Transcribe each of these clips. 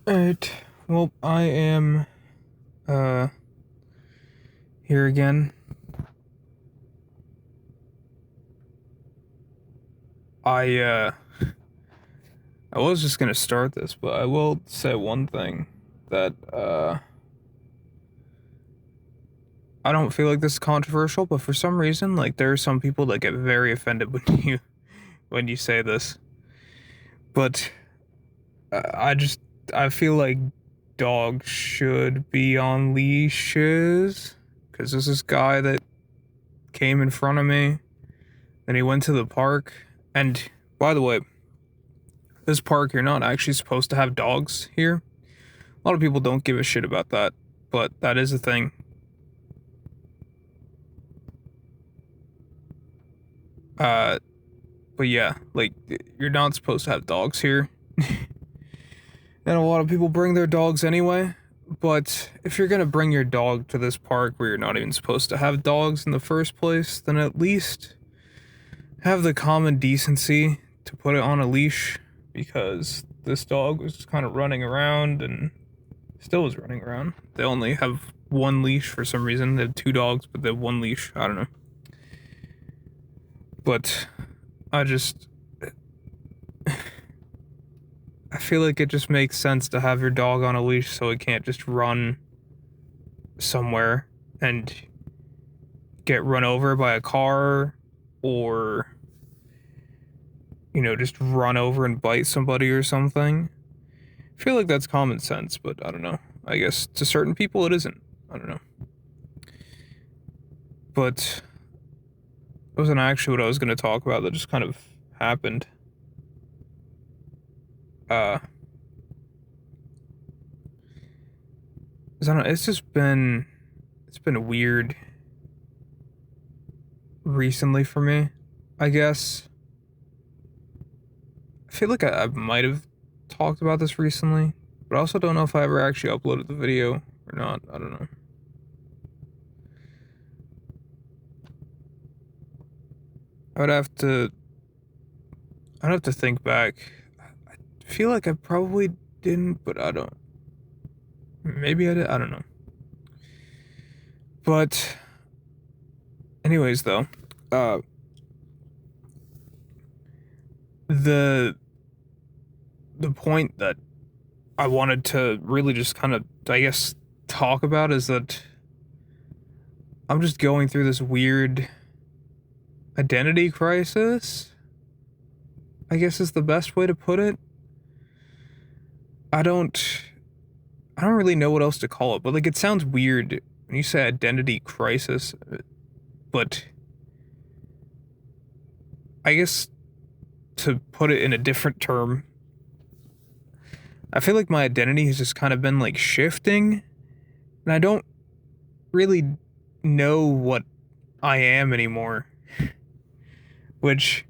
Alright, well, I am, uh, here again. I, uh, I was just gonna start this, but I will say one thing that, I don't feel like this is controversial, but for some reason, like, there are some people that get very offended when you say this. But, I just, I feel like dogs should be on leashes, because there's this guy that came in front of me. Then he went to the park. And by the way, this park, you're not actually supposed to have dogs here. A lot of people don't give a shit about that, but that is a thing. Uh, but yeah, like, you're not supposed to have dogs here. And a lot of people bring their dogs anyway. But if you're gonna bring your dog to this park where you're not even supposed to have dogs in the first place, then at least have the common decency to put it on a leash, because this dog was kind of running around and still was running around. They only have one leash for some reason. They have two dogs, but they have one leash. I don't know. But I just. I feel like it just makes sense to have your dog on a leash so it can't just run somewhere and get run over by a car, or, you know, just run over and bite somebody or something. I feel like that's common sense, but I don't know. I guess to certain people it isn't. I don't know. But it wasn't actually what I was going to talk about. That just kind of happened. Uh, I don't know. It's been weird recently for me, I guess. I feel like I might have talked about this recently, but I also don't know if I ever actually uploaded the video or not. I don't know. I would have to. I'd have to think back. I feel like I probably didn't, but I don't. Maybe I did. I don't know. But, anyways, though, uh, the the point that I wanted to really just kind of, I guess, talk about is that I'm just going through this weird identity crisis, I guess is the best way to put it. I don't I don't really know what else to call it, but like, it sounds weird when you say identity crisis, but I guess to put it in a different term, I feel like my identity has just kind of been like shifting, and I don't really know what I am anymore. Which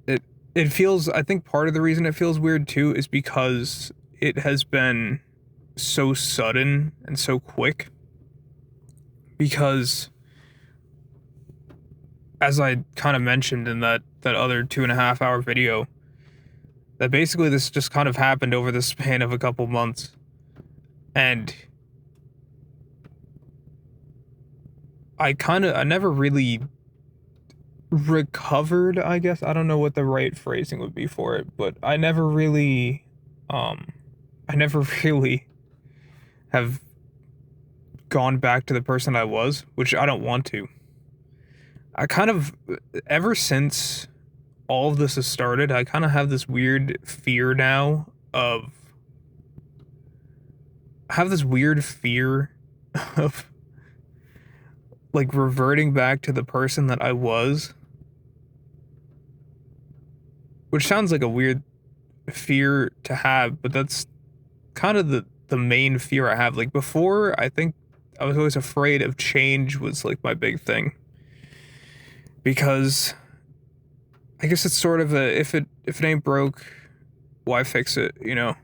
it it feels, I think part of the reason it feels weird too is because it has been so sudden and so quick. Because as I kind of mentioned in that other 2.5 hour video, that basically this just kind of happened over the span of a couple months. And I never really recovered, I guess. I don't know what the right phrasing would be for it, but um I never really have gone back to the person I was, which I don't want to. I kind of, ever since all of this has started, I kind of have this weird fear now of, I have this weird fear of like reverting back to the person that I was, which sounds like a weird fear to have, but that's kind of the main fear I have. Like, before, I think I was always afraid of change, was like my big thing, because I guess it's sort of a, if it ain't broke, why fix it, you know?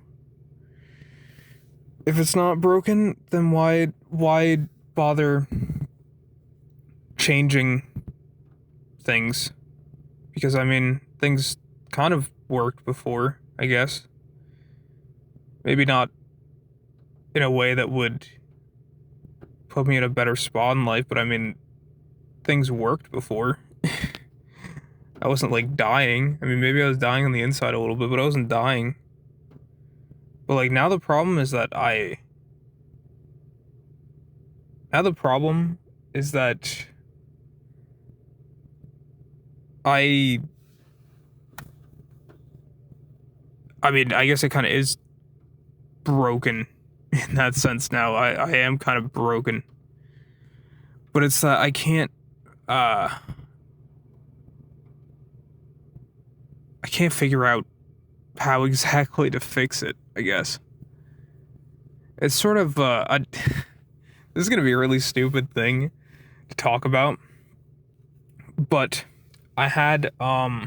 If it's not broken, then why bother changing things? Because I mean, things kind of worked before, I guess. Maybe not in a way that would put me in a better spot in life, but I mean, things worked before. I wasn't like dying. I mean, maybe I was dying on the inside a little bit, but I wasn't dying. But like now the problem is that now the problem is that I I mean, I guess it kind of is broken in that sense now. I am kind of broken. But it's that uh I can't figure out how exactly to fix it, I guess. It's sort of this is going to be a really stupid thing to talk about, but I had I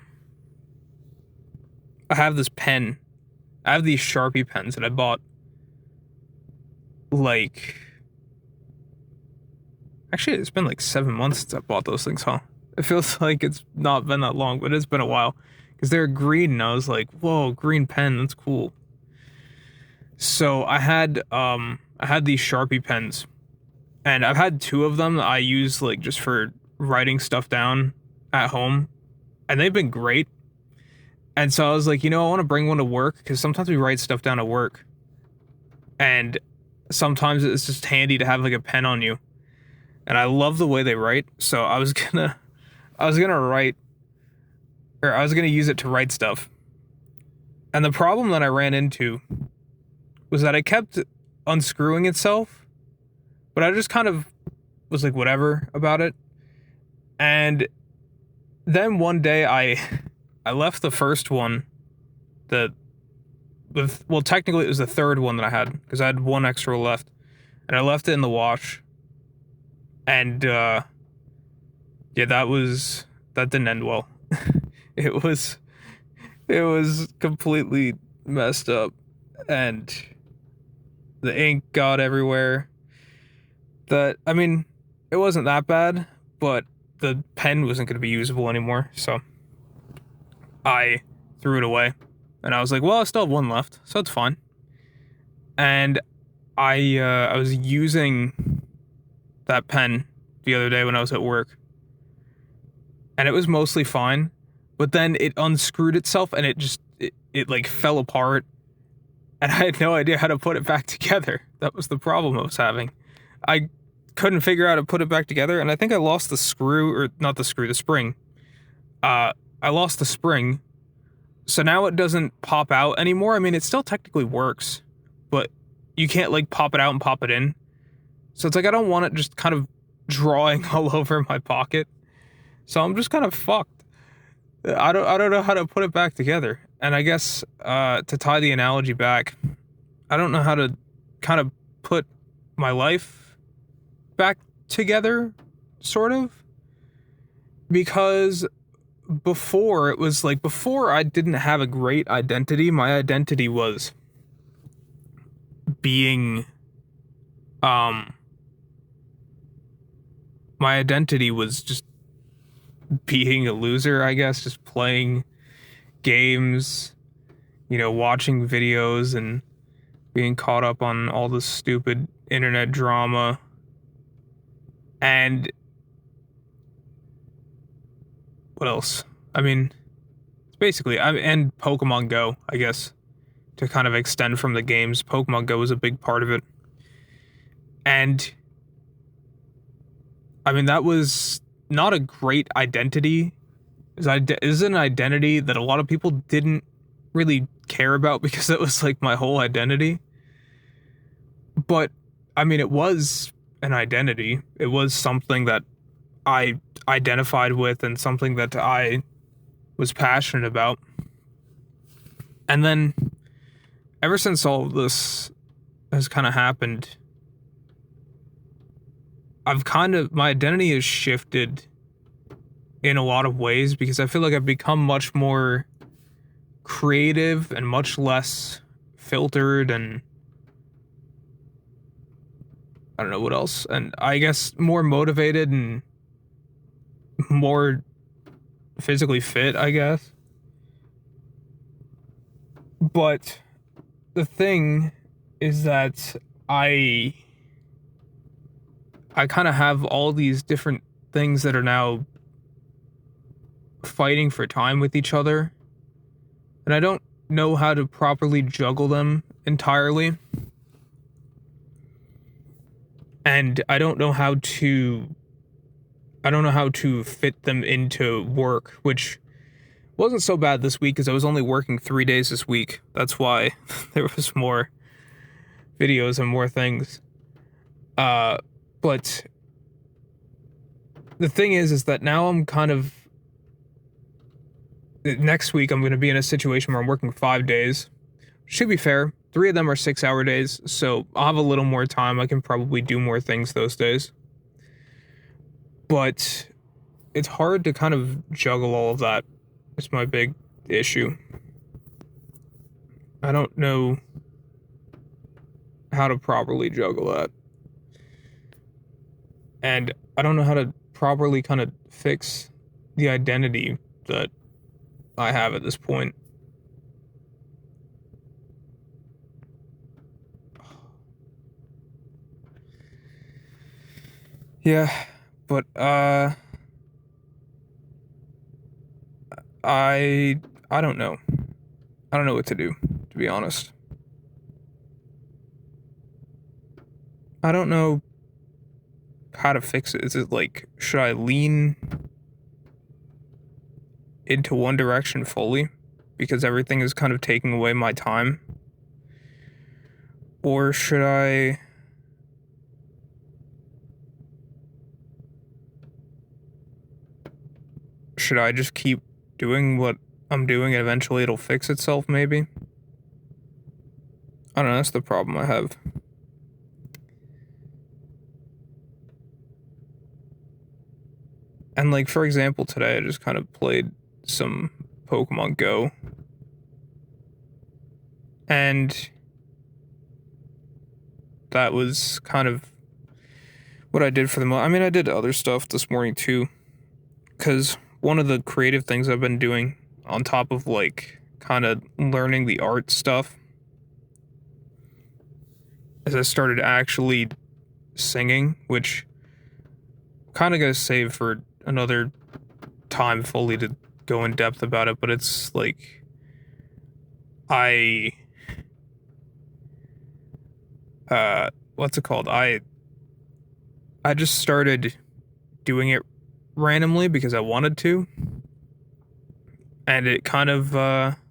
have this pen. I have these Sharpie pens that I bought like actually it's been like 7 months since I bought those things, huh? It feels like it's not been that long, but it's been a while because they're green and I was like, "Whoa, green pen, that's cool." So I had these Sharpie pens and I've had two of them that I use like just for writing stuff down at home and they've been great. And so I was like, I want to bring one to work because sometimes we write stuff down at work and sometimes it's just handy to have like a pen on you. And I love the way they write, so I was gonna write or I was gonna use it to write stuff. And the problem that I ran into was that it kept unscrewing itself, but I just kind of was like whatever about it. And then one day I left the first one, well technically it was the third one that I had because I had one extra left, and I left it in the wash. And yeah, that didn't end well. it was it was completely messed up and the ink got everywhere. I mean, it wasn't that bad, but the pen wasn't going to be usable anymore, so I threw it away. And I was like, well, I still have one left, so it's fine. And I was using that pen the other day when I was at work. And it was mostly fine, but then it unscrewed itself and it like fell apart. And I had no idea how to put it back together. That was the problem I was having. I couldn't figure out how to put it back together, and I think I lost the screw, or not the screw, the spring. I lost the spring, so now it doesn't pop out anymore. I mean, it still technically works, but you can't like pop it out and pop it in. So it's like I don't want it just kind of drawing all over my pocket. So I'm just kind of fucked. I don't know how to put it back together. And I guess to tie the analogy back, I don't know how to kind of put my life back together, sort of. Because before I didn't have a great identity. My identity was being my identity was just being a loser, I guess, just playing games, watching videos and being caught up on all this stupid internet drama. And what else? I mean, it's basically, and Pokemon Go, I guess, to kind of extend from the games. Pokemon Go is a big part of it. And I mean, that was not a great identity. Is an identity that a lot of people didn't really care about because it was like my whole identity. But I mean, it was an identity. It was something that I identified with and something that I was passionate about. And then ever since all of this has kind of happened, my identity has shifted in a lot of ways because I feel like I've become much more creative and much less filtered, and I don't know what else. And I guess more motivated and more physically fit, I guess. But the thing is that I I kind of have all these different things that are now fighting for time with each other, and I don't know how to properly juggle them entirely. And I don't know how to fit them into work, which wasn't so bad this week because I was only working 3 days this week. That's why there was more videos and more things. But the thing is that now I'm kind of next week I'm going to be in a situation where I'm working 5 days. Should be fair. 3 of them are 6-hour days, so I'll have a little more time. I can probably do more things those days. But it's hard to kind of juggle all of that. It's my big issue. I don't know how to properly juggle that. And I don't know how to properly kind of fix the identity that I have at this point. Yeah, but I don't know. I don't know what to do, to be honest. I don't know how to fix it. Is it like, should I lean into one direction fully because everything is kind of taking away my time? Or should I just keep doing what I'm doing and eventually it'll fix itself maybe? I don't know, that's the problem I have. And like, for example, today I just kind of played some Pokemon Go. And that was kind of what I did for the I mean, I did other stuff this morning too. Because one of the creative things I've been doing on top of like kind of learning the art stuff is I started actually singing, which kind of gonna save for another time fully to go in depth about it, but it's like I what's it called? I just started doing it randomly because I wanted to. And it kind of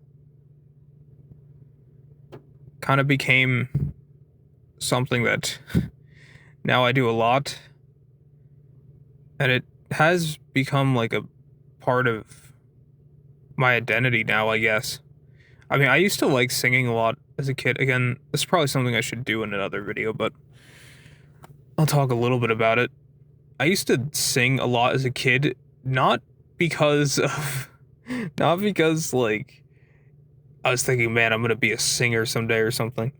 became something that now I do a lot. And it has become like a part of my identity now, I guess. I mean, I used to like singing a lot as a kid. Again, this is probably something I should do in another video, but I'll talk a little bit about it. I used to sing a lot as a kid, not because like I was thinking, man, I'm gonna be a singer someday or something.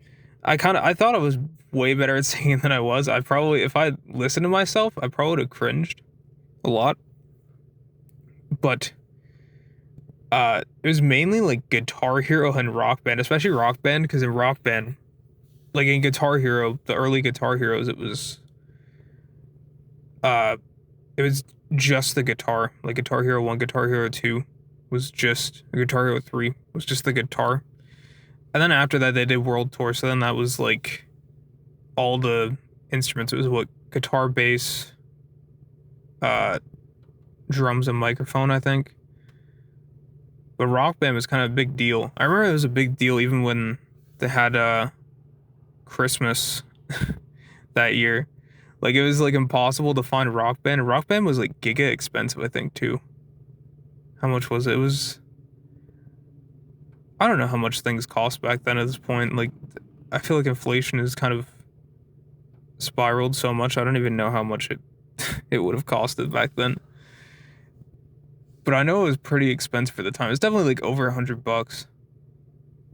I thought I was way better at singing than I was. I probably, if I listened to myself, I probably would have cringed a lot. But it was mainly like Guitar Hero and Rock Band, especially Rock Band, because in Rock Band, like in Guitar Hero, the early Guitar Heroes, uh it was just the guitar. Like Guitar Hero 1, Guitar Hero 2 was just Guitar Hero 3 was just the guitar. And then after that they did World Tour, so then that was like all the instruments. It was what, guitar, bass, drums and microphone, I think. But Rock Band was kind of a big deal. I remember it was a big deal even when they had Christmas that year. Like it was like impossible to find Rock Band. Rock Band was like giga expensive, I think, too. How much was it? It was, I don't know how much things cost back then at this point. Like I feel like inflation has kind of spiraled so much. I don't even know how much it would have costed back then. But I know it was pretty expensive for the time. It's definitely like over $100.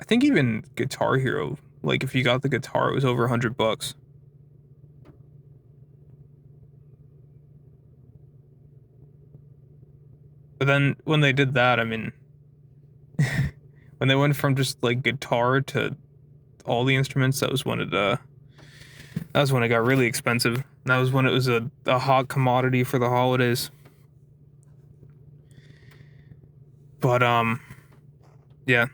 I think even Guitar Hero, like if you got the guitar, it was over $100. But then when they did that, I mean, when they went from just like guitar to all the instruments, that was when it got really expensive. That was when it was a hot commodity for the holidays. But yeah,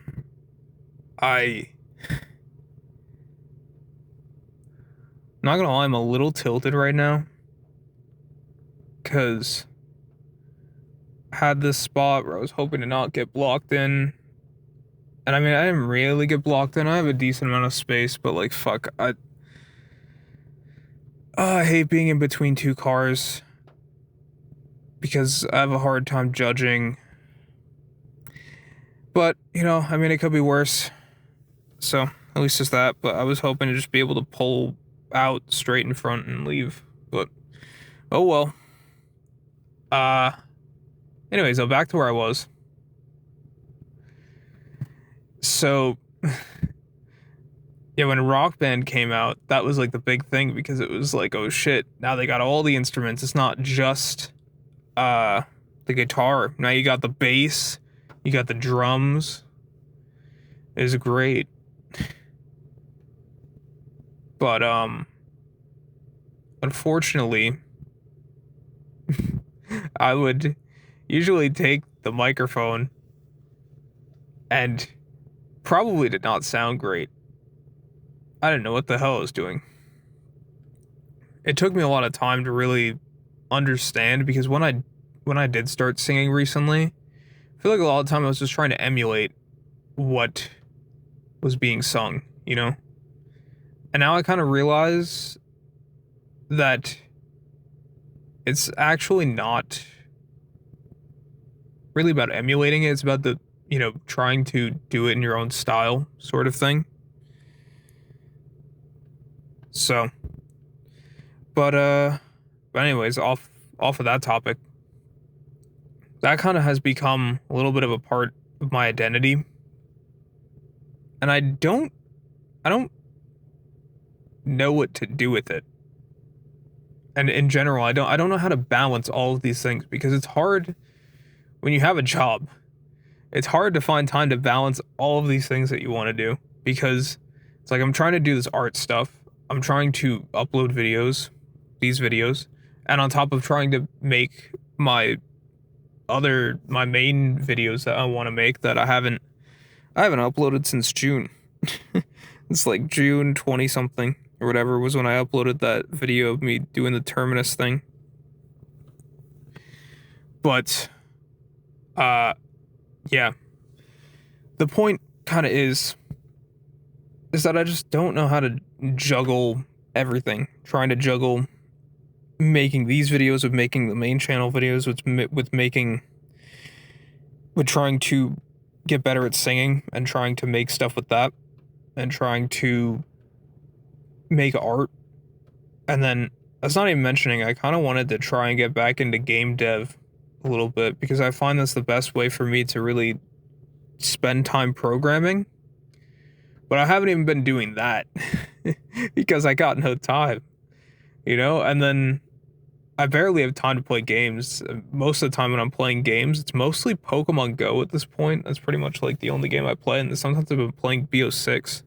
not gonna lie, I'm a little tilted right now, cause I had this spot where I was hoping to not get blocked in. And I mean, I didn't really get blocked in. I have a decent amount of space, but like, fuck, I hate being in between two cars because I have a hard time judging. But, you know, I mean, it could be worse. So, at least it's that. But I was hoping to just be able to pull out straight in front and leave. But, oh well. Anyways, so back to where I was. So, yeah, when Rock Band came out, that was like the big thing because it was like, oh shit, now they got all the instruments. It's not just the guitar. Now you got the bass, you got the drums. It was great. But unfortunately, I would usually take the microphone and probably did not sound great. I didn't know what the hell I was doing. It took me a lot of time to really understand because when I did start singing recently, I feel like a lot of the time I was just trying to emulate what was being sung, you know? And now I kind of realize that it's actually not really about emulating it. It's about the, you know, trying to do it in your own style sort of thing. So, but anyways, off of that topic, that kind of has become a little bit of a part of my identity. And I don't know what to do with it. And in general, I don't know how to balance all of these things because it's hard when you have a job. It's hard to find time to balance all of these things that you want to do because it's like I'm trying to do this art stuff. I'm trying to upload these videos, and on top of trying to make my main videos that I want to make that I haven't uploaded since June. It's like June 20 something or whatever was when I uploaded that video of me doing the Terminus thing. But yeah. The point kind of is that I just don't know how to juggle everything. Trying to juggle making these videos with making the main channel videos with trying to get better at singing and trying to make stuff with that and trying to make art. And then that's not even mentioning I kind of wanted to try and get back into game dev a little bit because I find that's the best way for me to really spend time programming. But I haven't even been doing that because I got no time, you know? And then I barely have time to play games. Most of the time when I'm playing games, it's mostly Pokemon Go at this point. That's pretty much like the only game I play. And sometimes I've been playing BO6.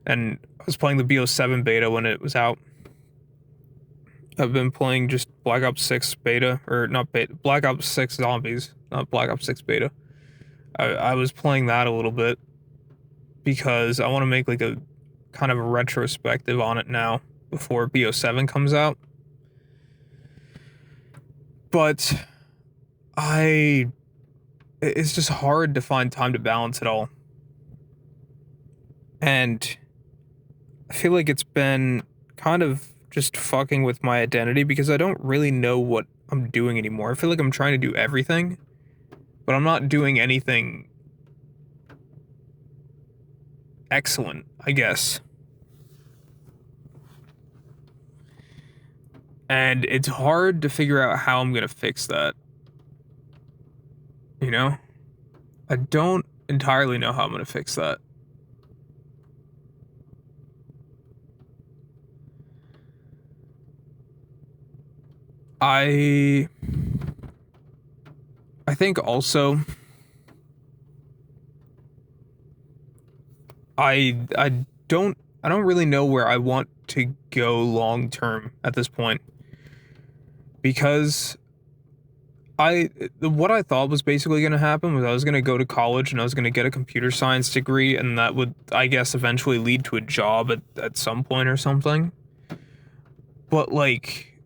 And I was playing the BO7 beta when it was out. I've been playing just Black Ops 6 beta, or not beta, Black Ops 6 Zombies, not Black Ops 6 beta. I was playing that a little bit because I want to make like a kind of a retrospective on it now before BO7 comes out. But it's just hard to find time to balance it all. And I feel like it's been kind of just fucking with my identity because I don't really know what I'm doing anymore. I feel like I'm trying to do everything, but I'm not doing anything excellent, I guess. And it's hard to figure out how I'm gonna fix that. You know? I don't entirely know how I'm gonna fix that. I think also I I don't really know where I want to go long term at this point, because what I thought was basically going to happen was I was going to go to college and I was going to get a computer science degree, and that would, I guess, eventually lead to a job at some point or something. But like,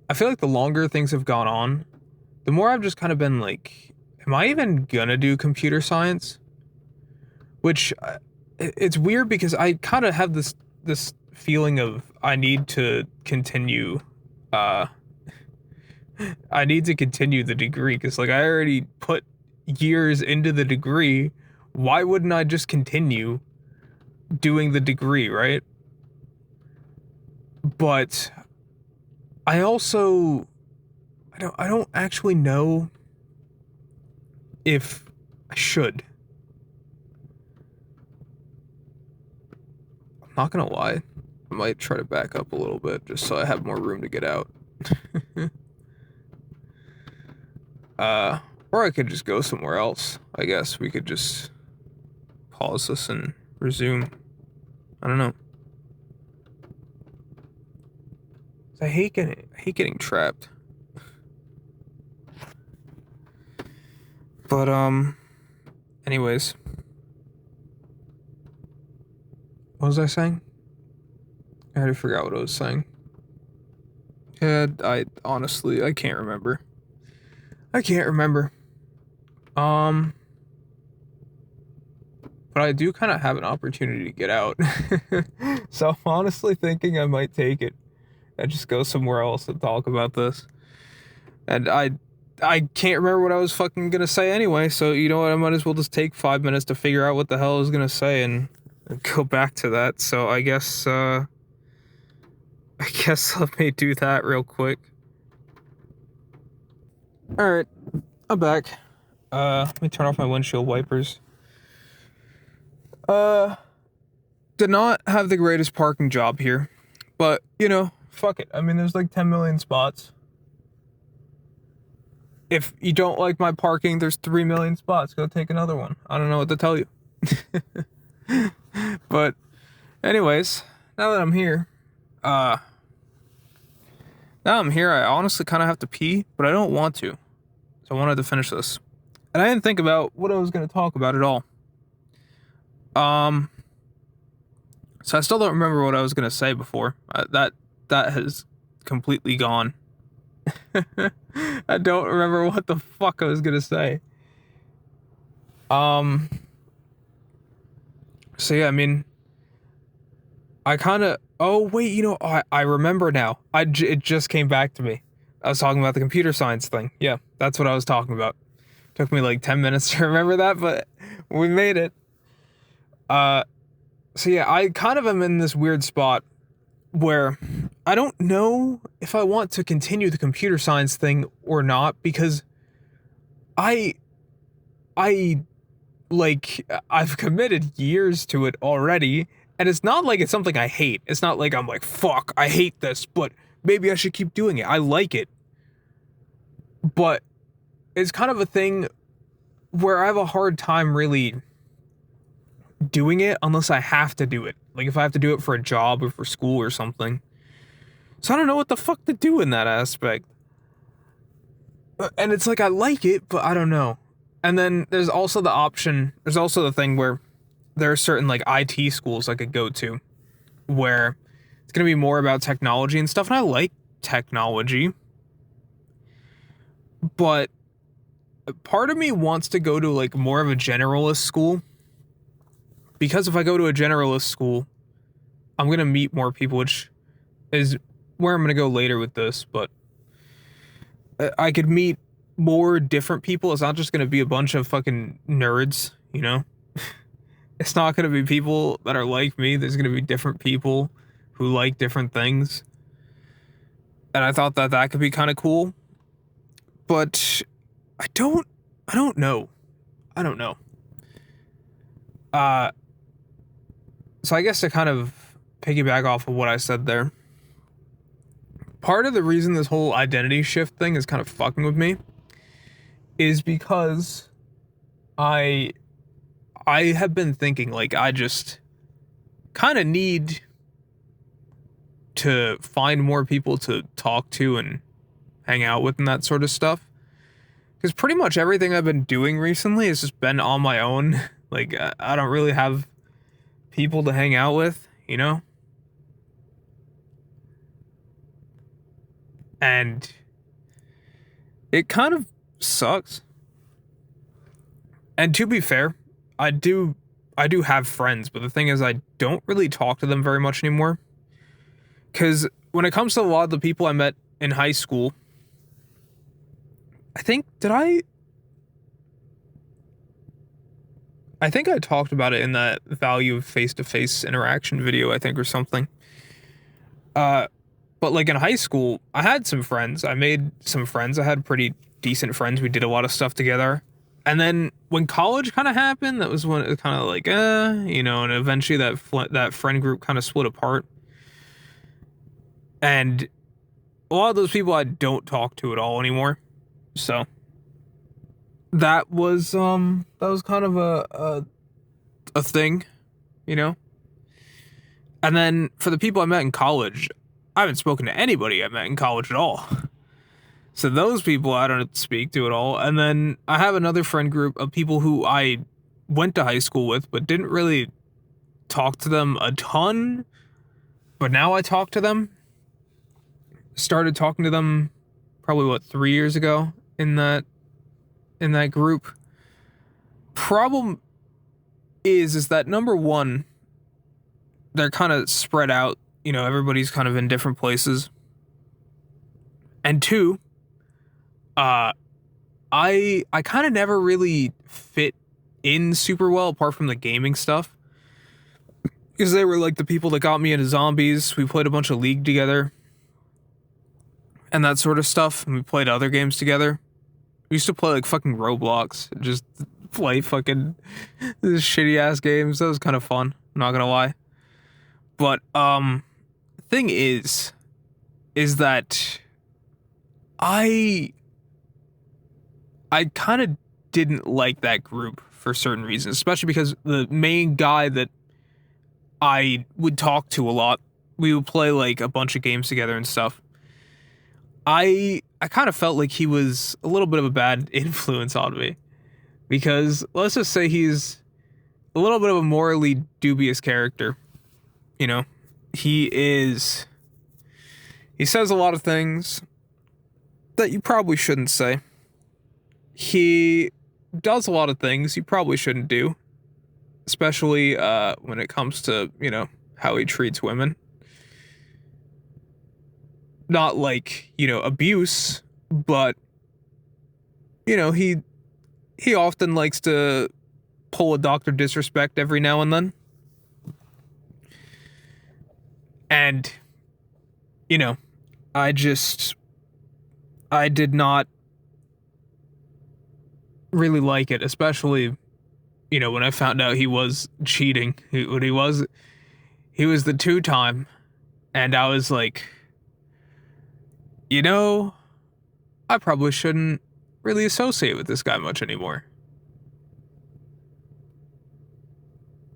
I feel like the longer things have gone on, the more I've just kind of been like, am I even gonna do computer science? Which it's weird because I kind of have this feeling of I need to continue uh I need to continue the degree, because like I already put years into the degree. Why wouldn't I just continue doing the degree, right? But I also I don't actually know if I should. I'm not gonna lie. I might try to back up a little bit just so I have more room to get out. Or I could just go somewhere else. I guess we could just pause this and resume. I don't know. I hate getting trapped. But anyways. What was I saying? I already forgot what I was saying. Yeah, I honestly, I can't remember. I can't remember. But I do kind of have an opportunity to get out. So I'm honestly thinking I might take it and just go somewhere else and talk about this. And I can't remember what I was fucking gonna say anyway, so you know what, I might as well just take 5 minutes to figure out what the hell I was gonna say and go back to that. So I guess let me do that real quick. Alright, I'm back. Let me turn off my windshield wipers. Did not have the greatest parking job here, but you know, fuck it. I mean, there's like 10 million spots. If you don't like my parking, there's 3 million spots. Go take another one. I don't know what to tell you. But anyways, now that I'm here, I honestly kind of have to pee, but I don't want to. So I wanted to finish this. And I didn't think about what I was going to talk about at all. So I still don't remember what I was going to say before. That has completely gone. I don't remember what the fuck I was going to say. So yeah, I mean, I kind of, oh wait, you know, I remember now. It just came back to me. I was talking about the computer science thing. Yeah, that's what I was talking about. Took me like 10 minutes to remember that, but we made it. So yeah, I kind of am in this weird spot where I don't know if I want to continue the computer science thing or not, because I've committed years to it already, and it's not like it's something I hate. It's not like I'm like, fuck, I hate this, but maybe I should keep doing it. I like it. But it's kind of a thing where I have a hard time really doing it unless I have to do it. Like if I have to do it for a job or for school or something. So I don't know what the fuck to do in that aspect. And it's like I like it, but I don't know. And then there's also the thing where there are certain like IT schools I could go to where it's going to be more about technology and stuff, and I like technology. But part of me wants to go to like more of a generalist school, because if I go to a generalist school, I'm going to meet more people, which is where I'm going to go later with this, but I could meet more different people. It's not just going to be a bunch of fucking nerds, you know? It's not going to be people that are like me. There's going to be different people who like different things. And I thought that could be kind of cool. But I don't know. I don't know. So I guess to kind of piggyback off of what I said there, part of the reason this whole identity shift thing is kind of fucking with me is because I have been thinking, like, I just kind of need to find more people to talk to and hang out with and that sort of stuff. Because pretty much everything I've been doing recently has just been on my own. Like, I don't really have people to hang out with, you know? And it kind of sucks. And to be fair, I do have friends, but the thing is I don't really talk to them very much anymore. Because when it comes to a lot of the people I met in high school, I think I talked about it in that value of face-to-face interaction video, I think, or something. But like in high school, I had some friends. I made some friends. I had pretty decent friends. We did a lot of stuff together. And then when college kind of happened, that was when it was kind of like, you know, and eventually that friend group kind of split apart. And a lot of those people I don't talk to at all anymore. So that was kind of a thing, you know? And then for the people I met in college, I haven't spoken to anybody I met in college at all. So those people I don't speak to at all. And then I have another friend group of people who I went to high school with, but didn't really talk to them a ton. But now I talk to them. Started talking to them probably 3 years ago in that group. Problem is that number one, they're kind of spread out. You know, everybody's kind of in different places. And two, I kind of never really fit in super well apart from the gaming stuff. Because they were like the people that got me into zombies. We played a bunch of League together. And that sort of stuff. And we played other games together. We used to play like fucking Roblox. Just play fucking shitty ass games. That was kind of fun. I'm not gonna lie. But, thing is that I kind of didn't like that group for certain reasons, especially because the main guy that I would talk to a lot, we would play like a bunch of games together and stuff. I kind of felt like he was a little bit of a bad influence on me because let's just say he's a little bit of a morally dubious character. You know, he says a lot of things that you probably shouldn't say. He does a lot of things you probably shouldn't do, especially when it comes to, you know, how he treats women. Not like, you know, abuse, but, you know, he often likes to pull a Dr. Disrespect every now and then. And, you know, I did not really like it, especially, you know, when I found out he was cheating. He was the 2-time, and I was like, you know, I probably shouldn't really associate with this guy much anymore.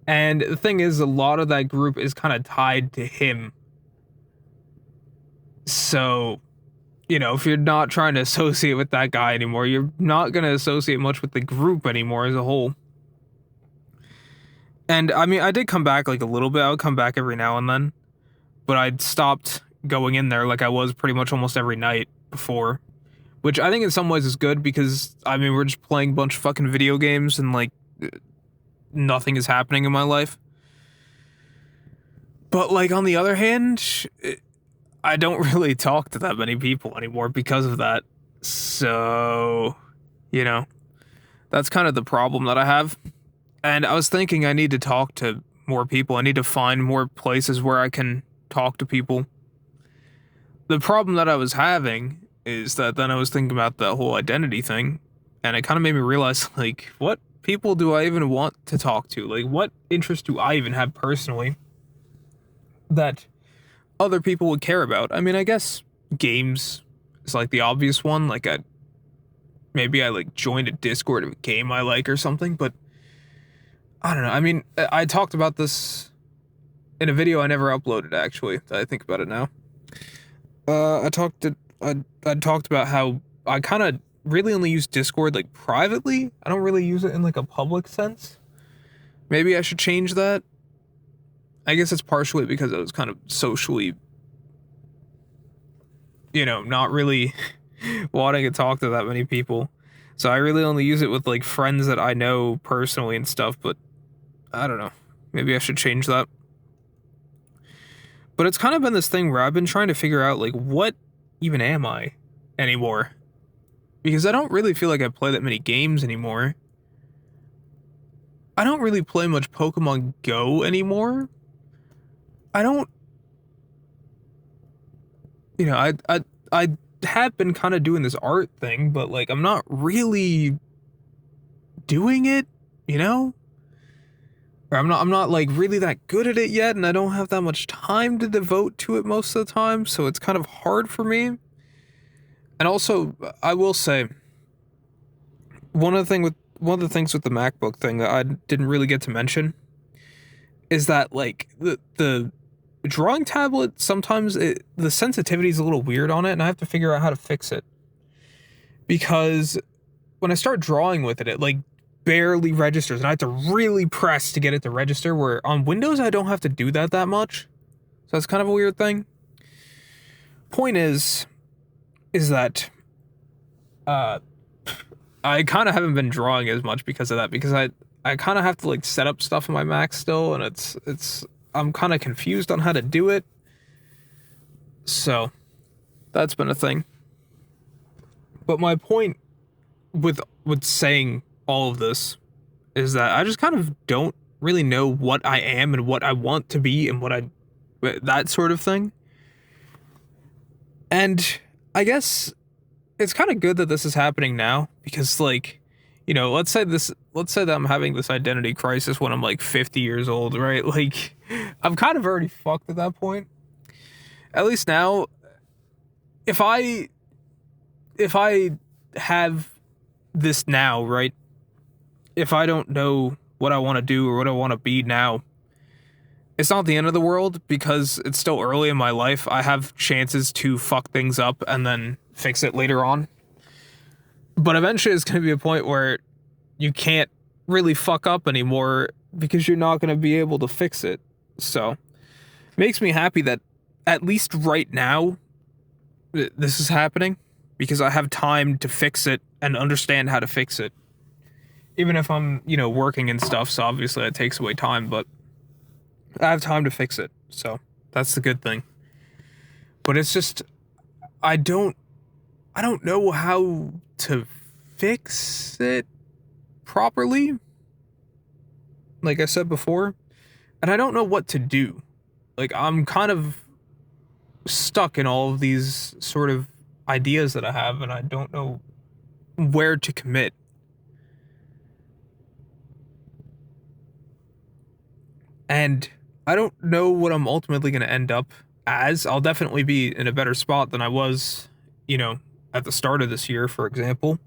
And the thing is, a lot of that group is kind of tied to him. So, you know, if you're not trying to associate with that guy anymore, you're not going to associate much with the group anymore as a whole. And, I mean, I did come back like a little bit. I would come back every now and then. But I'd stopped going in there like I was pretty much almost every night before. Which I think in some ways is good because, I mean, we're just playing a bunch of fucking video games and, like, nothing is happening in my life. But, like, on the other hand, I don't really talk to that many people anymore because of that. So, you know, that's kind of the problem that I have. And I was thinking I need to talk to more people. I need to find more places where I can talk to people. The problem that I was having is that then I was thinking about the whole identity thing. And it kind of made me realize, like, what people do I even want to talk to? Like, what interest do I even have personally that other people would care about? I mean, I guess games is like the obvious one. Like, maybe I like joined a Discord of a game I like or something, but I don't know. I mean, I talked about this in a video I never uploaded, actually, that I think about it now. I talked about how I kind of really only use Discord like privately. I don't really use it in like a public sense. Maybe I should change that. I guess it's partially because I was kind of socially, not really wanting to talk to that many people. So I really only use it with like friends that I know personally and stuff, but I don't know. Maybe I should change that. But it's kind of been this thing where I've been trying to figure out like what even am I anymore? Because I don't really feel like I play that many games anymore. I don't really play much Pokemon Go anymore. I don't I have been kind of doing this art thing, but like I'm not really doing it, you know? Or I'm not like really that good at it yet, and I don't have that much time to devote to it most of the time, so it's kind of hard for me. And also, I will say, one of the things with the MacBook thing that I didn't really get to mention is that like the drawing tablet, sometimes the sensitivity is a little weird on it, and I have to figure out how to fix it. Because when I start drawing with it, it like barely registers, and I have to really press to get it to register, where on Windows I don't have to do that much. So that's kind of a weird thing. Point is that I kind of haven't been drawing as much because of that, because I kind of have to like set up stuff on my Mac still, and it's I'm kind of confused on how to do it. So that's been a thing. But my point with saying all of this is that I just kind of don't really know what I am and what I want to be and that sort of thing. And I guess it's kind of good that this is happening now, because like, let's say that I'm having this identity crisis when I'm like 50 years old, right? Like I'm kind of already fucked at that point. At least now, if I have this now, right? If I don't know what I want to do or what I want to be now, it's not the end of the world, because it's still early in my life. I have chances to fuck things up and then fix it later on. But eventually it's going to be a point where you can't really fuck up anymore because you're not going to be able to fix it. So it makes me happy that at least right now this is happening, because I have time to fix it and understand how to fix it. Even if I'm, working and stuff, so obviously it takes away time, but I have time to fix it. So that's the good thing. But it's just, I don't know how to fix it properly, like I said before, and I don't know what to do. Like I'm kind of stuck in all of these sort of ideas that I have, and I don't know where to commit. And I don't know what I'm ultimately going to end up as. I'll definitely be in a better spot than I was, at the start of this year, for example.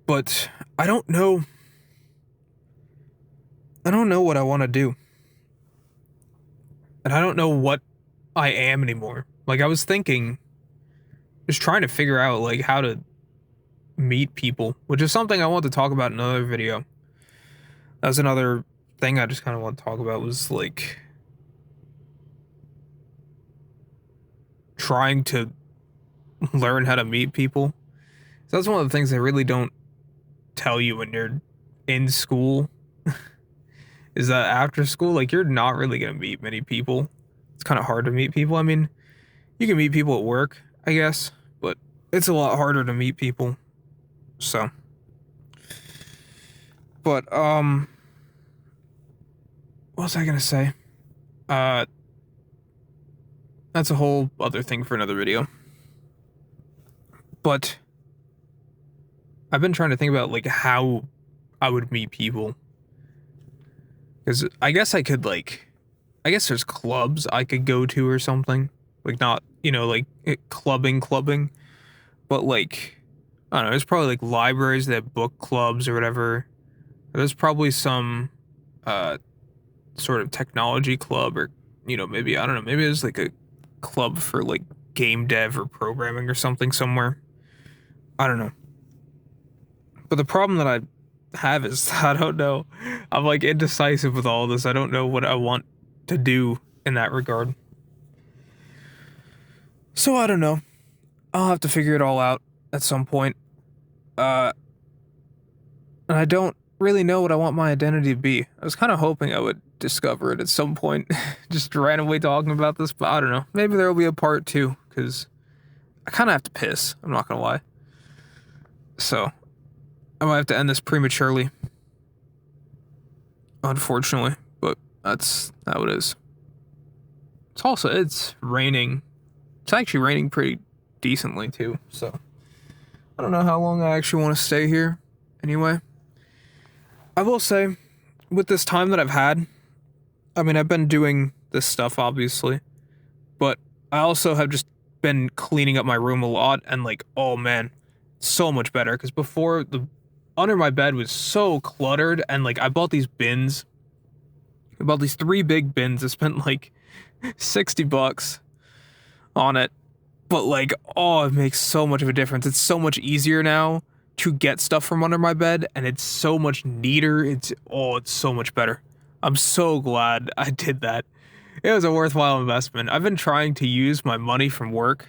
But I don't know what I want to do. And I don't know what I am anymore. Like I was thinking, just trying to figure out like how to meet people, which is something I want to talk about in another video. That's another thing I just kind of want to talk about, was like trying to learn how to meet people. So that's one of the things they really don't tell you when you're in school, is that after school, like you're not really going to meet many people. It's kind of hard to meet people. I mean, you can meet people at work, I guess, but it's a lot harder to meet people. So, but, what was I gonna say? That's a whole other thing for another video. But I've been trying to think about like how I would meet people. Because I guess there's clubs I could go to or something. Like not, like clubbing. But like, I don't know, there's probably like libraries that have book clubs or whatever. There's probably some sort of technology club, or maybe, I don't know, maybe there's like a club for like game dev or programming or something somewhere. I don't know. But the problem that I have is I don't know. I'm like indecisive with all this. I don't know what I want to do in that regard. So I don't know. I'll have to figure it all out at some point. And I don't really know what I want my identity to be. I was kind of hoping I would discover it at some point. Just randomly talking about this, but I don't know. Maybe there will be a part 2, because I kind of have to piss. I'm not gonna lie. So I might have to end this prematurely. Unfortunately, but that's how it is. It's raining. It's actually raining pretty decently too, so I don't know how long I actually want to stay here. Anyway, I will say, with this time that I've had, I mean, I've been doing this stuff, obviously, but I also have just been cleaning up my room a lot, and like, oh man, so much better, because before, under my bed was so cluttered, and like, I bought these bins. I bought these 3 big bins. I spent like $60 on it. But like, oh, it makes so much of a difference. It's so much easier now to get stuff from under my bed, and it's so much neater. It's so much better. I'm so glad I did that. It was a worthwhile investment. I've been trying to use my money from work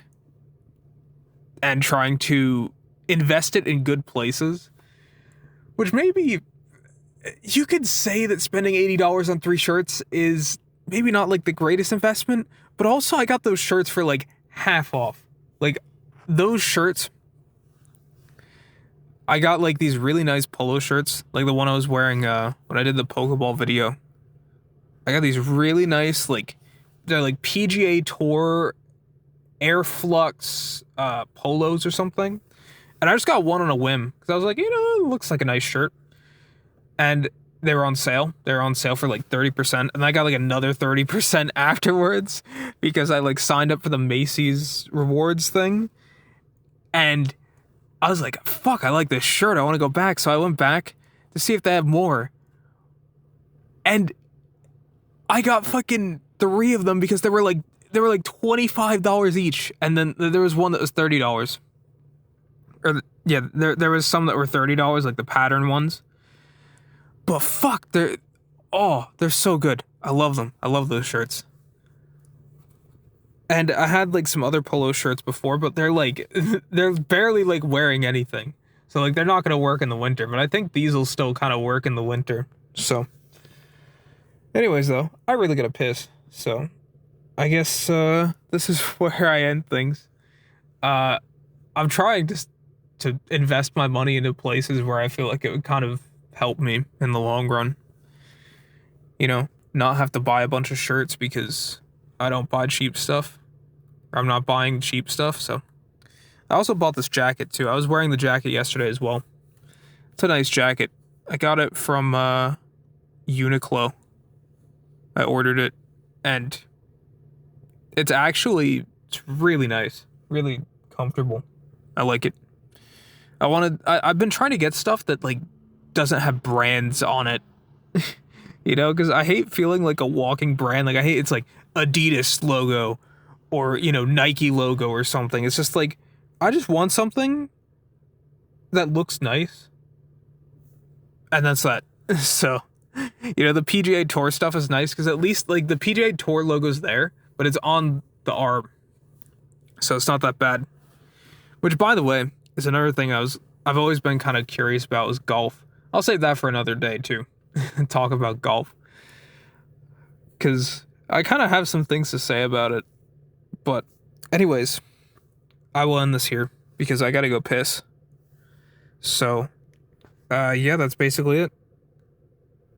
and trying to invest it in good places, which maybe you could say that spending $80 on 3 shirts is maybe not like the greatest investment, but also I got those shirts for like half off. Like, those shirts, I got like these really nice polo shirts, like the one I was wearing when I did the Pokeball video. I got these really nice, like, they're like PGA Tour Airflux polos or something. And I just got one on a whim, because I was like, it looks like a nice shirt. And they were on sale. They were on sale for like 30%. And I got like another 30% afterwards, because I like signed up for the Macy's rewards thing. And I was like, fuck, I like this shirt. I want to go back. So I went back to see if they have more. And I got fucking 3 of them, because they were like $25 each. And then there was one that was $30. Or yeah, there was some that were $30, like the pattern ones. But fuck, they're so good. I love them. I love those shirts. And I had like some other polo shirts before, but they're like, they're barely like wearing anything. So like, they're not going to work in the winter, but I think these will still kind of work in the winter. So anyways, though, I really gotta piss. So I guess this is where I end things. I'm trying to invest my money into places where I feel like it would kind of help me in the long run. Not have to buy a bunch of shirts, because I don't buy cheap stuff. I'm not buying cheap stuff, so. I also bought this jacket, too. I was wearing the jacket yesterday as well. It's a nice jacket. I got it from Uniqlo. I ordered it, and it's really nice. Really comfortable. I like it. I've been trying to get stuff that, like, doesn't have brands on it. Because I hate feeling like a walking brand. Like, I hate it's like Adidas logo or, Nike logo or something. It's just like, I just want something that looks nice. And that's that. So, the PGA Tour stuff is nice, because at least, like, the PGA Tour logo's there, but it's on the arm. So it's not that bad. Which, by the way, is another thing I've always been kind of curious about, is golf. I'll save that for another day, too. Talk about golf. Because I kind of have some things to say about it. But anyways, I will end this here, because I gotta go piss. So, yeah, that's basically it.